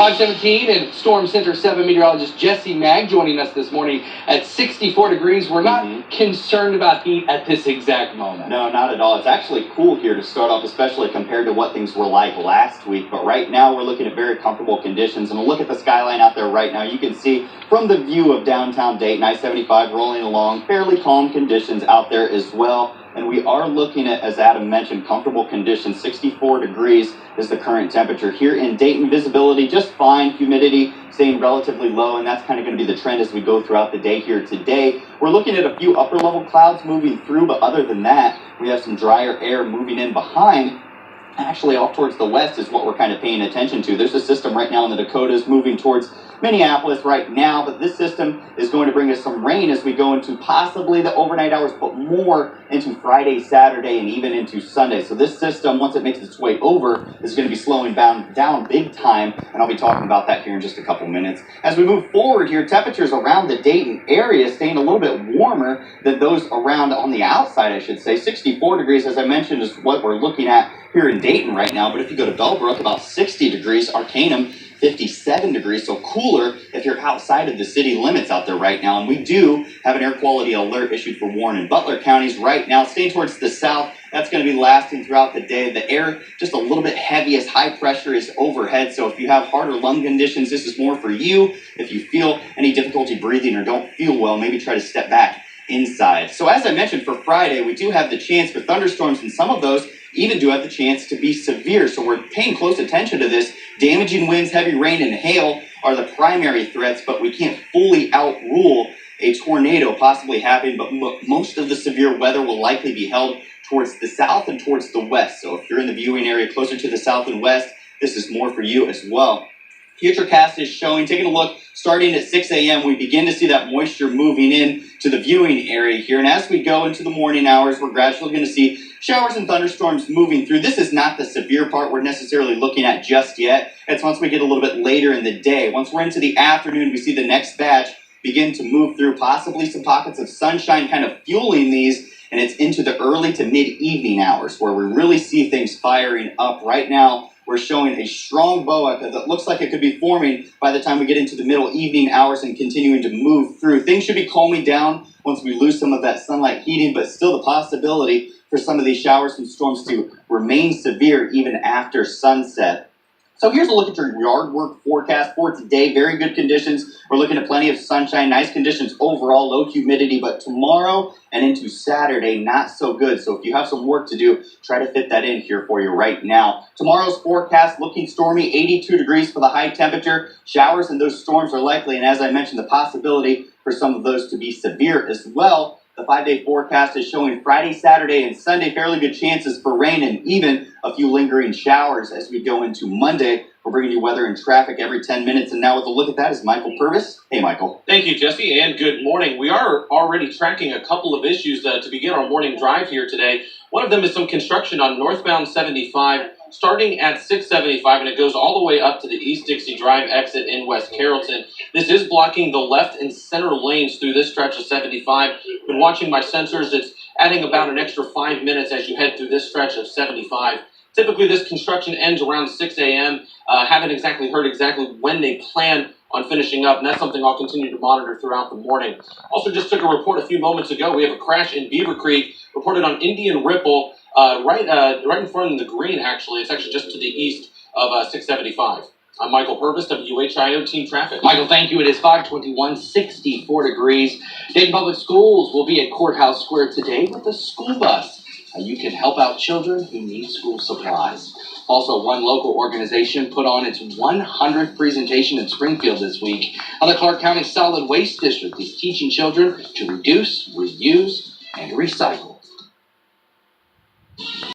517 and Storm Center 7 meteorologist Jesse Maag joining us this morning at 64 degrees. We're not concerned about heat at this exact moment. No, not at all. It's actually cool here to start off, especially compared to what things were like last week. But right now we're looking at very comfortable conditions. And we'll look at the skyline out there right now. You can see from the view of downtown Dayton, I-75 rolling along, fairly calm conditions out there as well. And we are looking at, as Adam mentioned, comfortable conditions. 64 degrees is the current temperature here in Dayton. Visibility just fine. Humidity staying relatively low, and that's kind of going to be the trend as we go throughout the day here today. We're looking at a few upper level clouds moving through, but other than that, we have some drier air moving in behind. Actually, off towards the west is what we're kind of paying attention to. There's a system right now in the Dakotas moving towards Minneapolis right now, but this system is going to bring us some rain as we go into possibly the overnight hours, but more into Friday, Saturday, and even into Sunday. So this system, once it makes its way over, is going to be slowing down big time, and I'll be talking about that here in just a couple minutes. As we move forward here, temperatures around the Dayton area staying a little bit warmer than those around on the outside, I should say. 64 degrees, as I mentioned, is what we're looking at here in Dayton right now, but if you go to Bellbrook, about 60 degrees, Arcanum, 57 degrees, so cooler if you're outside of the city limits out there right now. And we do have an air quality alert issued for Warren and Butler counties right now. Staying towards the south, that's going to be lasting throughout the day. The air just a little bit heavy as high pressure is overhead. So if you have heart or lung conditions, this is more for you. If you feel any difficulty breathing or don't feel well, maybe try to step back inside. So as I mentioned, for Friday, we do have the chance for thunderstorms, and some of those even do have the chance to be severe. So we're paying close attention to this. Damaging winds, heavy rain, and hail are the primary threats, but we can't fully outrule a tornado possibly happening, but most of the severe weather will likely be held towards the south and towards the west. So if you're in the viewing area closer to the south and west, this is more for you as well. Futurecast is showing, taking a look, starting at 6 a.m., we begin to see that moisture moving in to the viewing area here. And as we go into the morning hours, we're gradually going to see showers and thunderstorms moving through. This is not the severe part we're necessarily looking at just yet. It's once we get a little bit later in the day. Once we're into the afternoon, we see the next batch begin to move through, possibly some pockets of sunshine kind of fueling these. And it's into the early to mid-evening hours where we really see things firing up. Right now, we're showing a strong boa that looks like it could be forming by the time we get into the middle evening hours and continuing to move through. Things should be calming down once we lose some of that sunlight heating, but still the possibility for some of these showers and storms to remain severe even after sunset. So here's a look at your yard work forecast for today. Very good conditions. We're looking at plenty of sunshine, nice conditions overall, low humidity, but tomorrow and into Saturday, not so good. So if you have some work to do, try to fit that in here for you right now. Tomorrow's forecast looking stormy, 82 degrees for the high temperature. Showers and those storms are likely, and as I mentioned, the possibility for some of those to be severe as well. The 5-day forecast is showing Friday, Saturday, and Sunday fairly good chances for rain and even a few lingering showers as we go into Monday. We're bringing you weather and traffic every 10 minutes. And now with a look at that is Michael Purvis. Hey, Michael. Thank you, Jesse, and good morning. We are already tracking a couple of issues to begin our morning drive here today. One of them is some construction on northbound 75, starting at 675, and it goes all the way up to the East Dixie Drive exit in West Carrollton. This is blocking the left and center lanes through this stretch of 75. Been watching my sensors. It's adding about an extra 5 minutes as you head through this stretch of 75. Typically, this construction ends around 6 a.m. Haven't exactly heard when they plan on finishing up, and that's something I'll continue to monitor throughout the morning. Also, just took a report a few moments ago. We have a crash in Beaver Creek, reported on Indian Ripple, right in front of the green, actually. It's actually just to the east of 675. I'm Michael Purvis, WHIO Team Traffic. Michael, thank you. It is 521, 64 degrees. Dayton Public Schools will be at Courthouse Square today with a school bus. You can help out children who need school supplies. Also, one local organization put on its 100th presentation in Springfield this week. How the Clark County Solid Waste District is teaching children to reduce, reuse, and recycle.